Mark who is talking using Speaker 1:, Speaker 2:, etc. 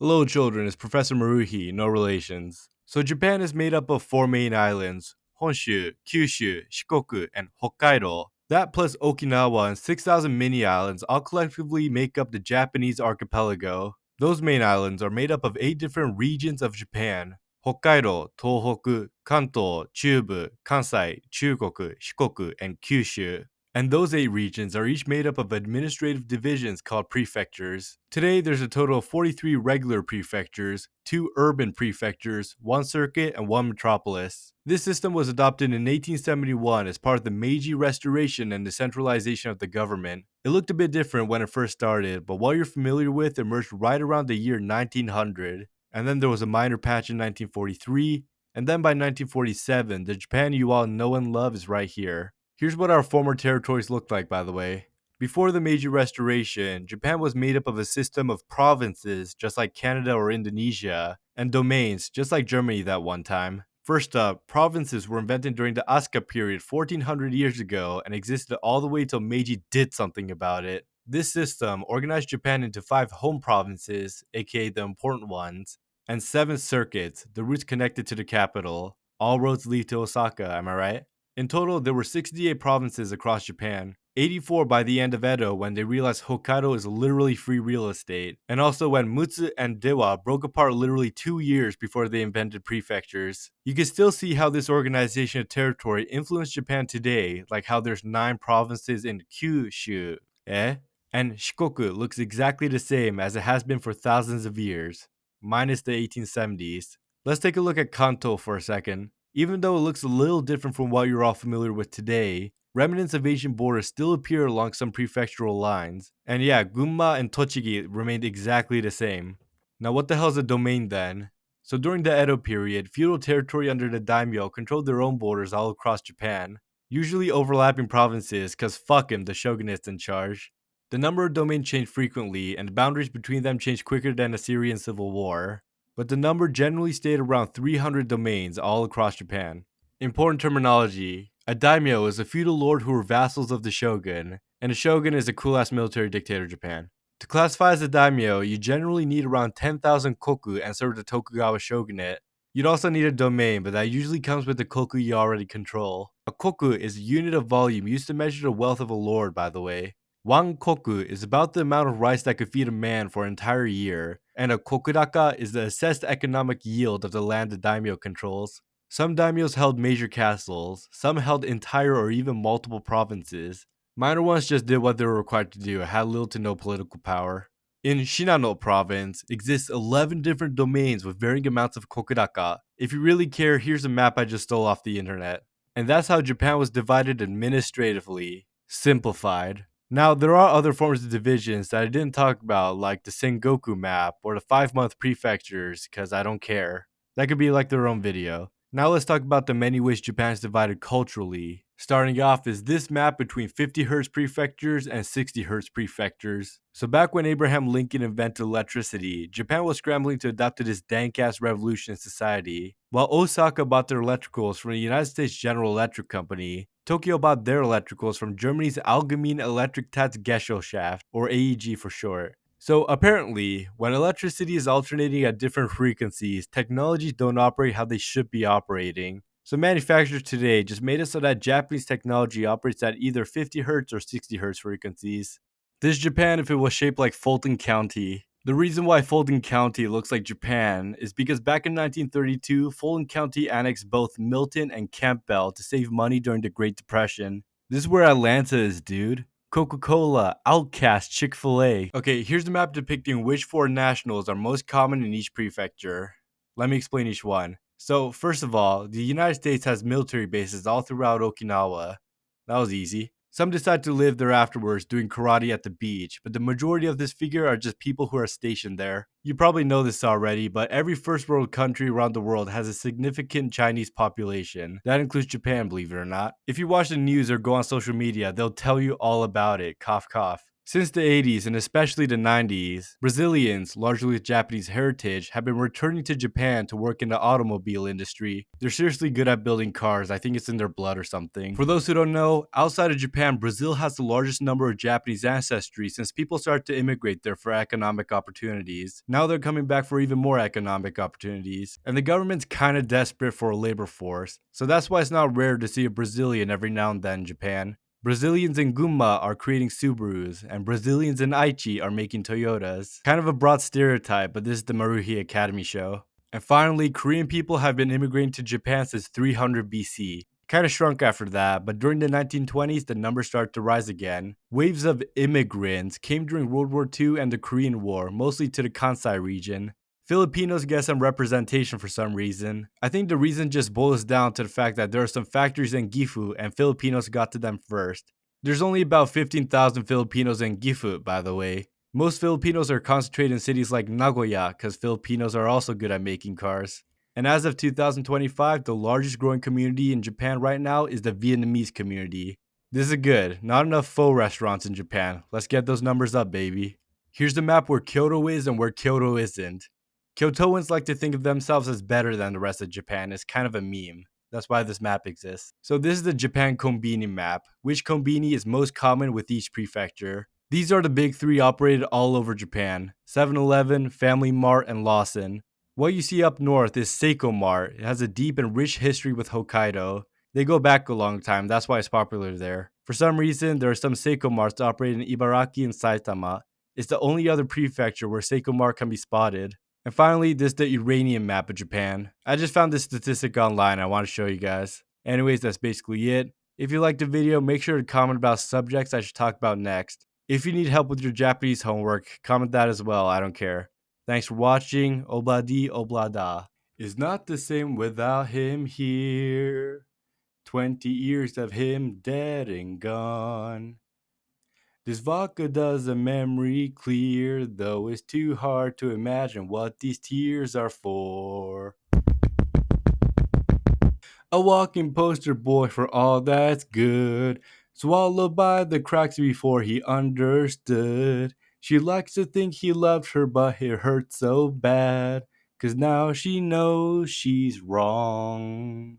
Speaker 1: Hello, children, it's Professor Maruhi, no relations. So, Japan is made up of four main islands: Honshu, Kyushu, Shikoku, and Hokkaido. That plus Okinawa and 6,000 mini islands all collectively make up the Japanese archipelago. Those main islands are made up of 8 different regions of Japan: Hokkaido, Tohoku, Kanto, Chubu, Kansai, Chugoku, Shikoku, and Kyushu. And those 8 regions are each made up of administrative divisions called prefectures. Today, there's a total of 43 regular prefectures, 2 urban prefectures, 1 circuit, and 1 metropolis. This system was adopted in 1871 as part of the Meiji Restoration and decentralization of the government. It looked a bit different when it first started, but what you're familiar with emerged right around the year 1900. And then there was a minor patch in 1943, and then by 1947, the Japan you all know and love is right here. Here's what our former territories looked like, by the way. Before the Meiji Restoration, Japan was made up of a system of provinces, just like Canada or Indonesia, and domains, just like Germany that one time. First up, provinces were invented during the Asuka period 1400 years ago and existed all the way till Meiji did something about it. This system organized Japan into 5 home provinces, aka the important ones, and 7 circuits, the routes connected to the capital. All roads lead to Osaka, am I right? In total, there were 68 provinces across Japan, 84 by the end of Edo when they realized Hokkaido is literally free real estate, and also when Mutsu and Dewa broke apart literally 2 years before they invented prefectures. You can still see how this organization of territory influenced Japan today, like how there's 9 provinces in Kyushu, and Shikoku looks exactly the same as it has been for thousands of years, minus the 1870s. Let's take a look at Kanto for a second. Even though it looks a little different from what you're all familiar with today, remnants of Asian borders still appear along some prefectural lines. And yeah, Gunma and Tochigi remained exactly the same. Now what the hell is a domain then? So during the Edo period, feudal territory under the daimyo controlled their own borders all across Japan, usually overlapping provinces cause fuck him, the shogunate's in charge. The number of domains changed frequently, and the boundaries between them changed quicker than the Syrian civil war, but the number generally stayed around 300 domains all across Japan. Important terminology: a daimyo is a feudal lord who were vassals of the shogun, and a shogun is a cool-ass military dictator of Japan. To classify as a daimyo, you generally need around 10,000 koku and serve the Tokugawa shogunate. You'd also need a domain, but that usually comes with the koku you already control. A koku is a unit of volume used to measure the wealth of a lord, by the way. One koku is about the amount of rice that could feed a man for an entire year, and a kokudaka is the assessed economic yield of the land the daimyo controls. Some daimyos held major castles, some held entire or even multiple provinces. Minor ones just did what they were required to do and had little to no political power. In Shinano province exists 11 different domains with varying amounts of kokudaka. If you really care, here's a map I just stole off the internet. And that's how Japan was divided administratively. Simplified. Now, there are other forms of divisions that I didn't talk about, like the Sengoku map or the 5-month prefectures, because I don't care. That could be like their own video. Now let's talk about the many ways Japan is divided culturally. Starting off is this map between 50 Hz prefectures and 60 Hz prefectures. So back when Abraham Lincoln invented electricity, Japan was scrambling to adapt to this dank-ass revolution in society. While Osaka bought their electricals from the United States General Electric Company, Tokyo bought their electricals from Germany's Allgemeine Elektrizitätsgesellschaft, or AEG for short. So apparently, when electricity is alternating at different frequencies, technologies don't operate how they should be operating. So manufacturers today just made it so that Japanese technology operates at either 50 Hz or 60 Hz frequencies. This is Japan if it was shaped like Fulton County. The reason why Fulton County looks like Japan is because back in 1932, Fulton County annexed both Milton and Campbell to save money during the Great Depression. This is where Atlanta is, dude. Coca-Cola, Outcast, Chick-fil-A. Okay, here's the map depicting which 4 nationals are most common in each prefecture. Let me explain each one. So, first of all, the United States has military bases all throughout Okinawa. That was easy. Some decide to live there afterwards doing karate at the beach, but the majority of this figure are just people who are stationed there. You probably know this already, but every first world country around the world has a significant Chinese population. That includes Japan, believe it or not. If you watch the news or go on social media, they'll tell you all about it. Cough, cough. Since the 80s and especially the 90s, Brazilians, largely with Japanese heritage, have been returning to Japan to work in the automobile industry. They're seriously good at building cars. I think it's in their blood or something. For those who don't know, outside of Japan, Brazil has the largest number of Japanese ancestry since people started to immigrate there for economic opportunities. Now they're coming back for even more economic opportunities, and the government's kind of desperate for a labor force. So that's why it's not rare to see a Brazilian every now and then in Japan. Brazilians in Gunma are creating Subarus, and Brazilians in Aichi are making Toyotas. Kind of a broad stereotype, but this is the Maruhi Academy show. And finally, Korean people have been immigrating to Japan since 300 BC. Kind of shrunk after that, but during the 1920s, the numbers started to rise again. Waves of immigrants came during World War II and the Korean War, mostly to the Kansai region. Filipinos get some representation for some reason. I think the reason just boils down to the fact that there are some factories in Gifu and Filipinos got to them first. There's only about 15,000 Filipinos in Gifu, by the way. Most Filipinos are concentrated in cities like Nagoya because Filipinos are also good at making cars. And as of 2025, the largest growing community in Japan right now is the Vietnamese community. This is good. Not enough pho restaurants in Japan. Let's get those numbers up, baby. Here's the map where Kyoto is and where Kyoto isn't. Kyotoans like to think of themselves as better than the rest of Japan. It's kind of a meme. That's why this map exists. So this is the Japan Combini map. Which Combini is most common with each prefecture? These are the big three operated all over Japan: 7-Eleven, Family Mart, and Lawson. What you see up north is Seiko Mart. It has a deep and rich history with Hokkaido. They go back a long time, that's why it's popular there. For some reason, there are some Seiko Marts operated in Ibaraki and Saitama. It's the only other prefecture where Seiko Mart can be spotted. And finally, this is the Iranian map of Japan. I just found this statistic online I want to show you guys. Anyways, that's basically it. If you liked the video, make sure to comment about subjects I should talk about next. If you need help with your Japanese homework, comment that as well, I don't care. Thanks for watching. Obladi oblada. Is not the same without him here. 20 years of him dead and gone. This vodka does a memory clear, though it's too hard to imagine what these tears are for. A walking poster boy for all that's good, swallowed by the cracks before he understood. She likes to think he loved her, but it hurts so bad, 'cause now she knows she's wrong.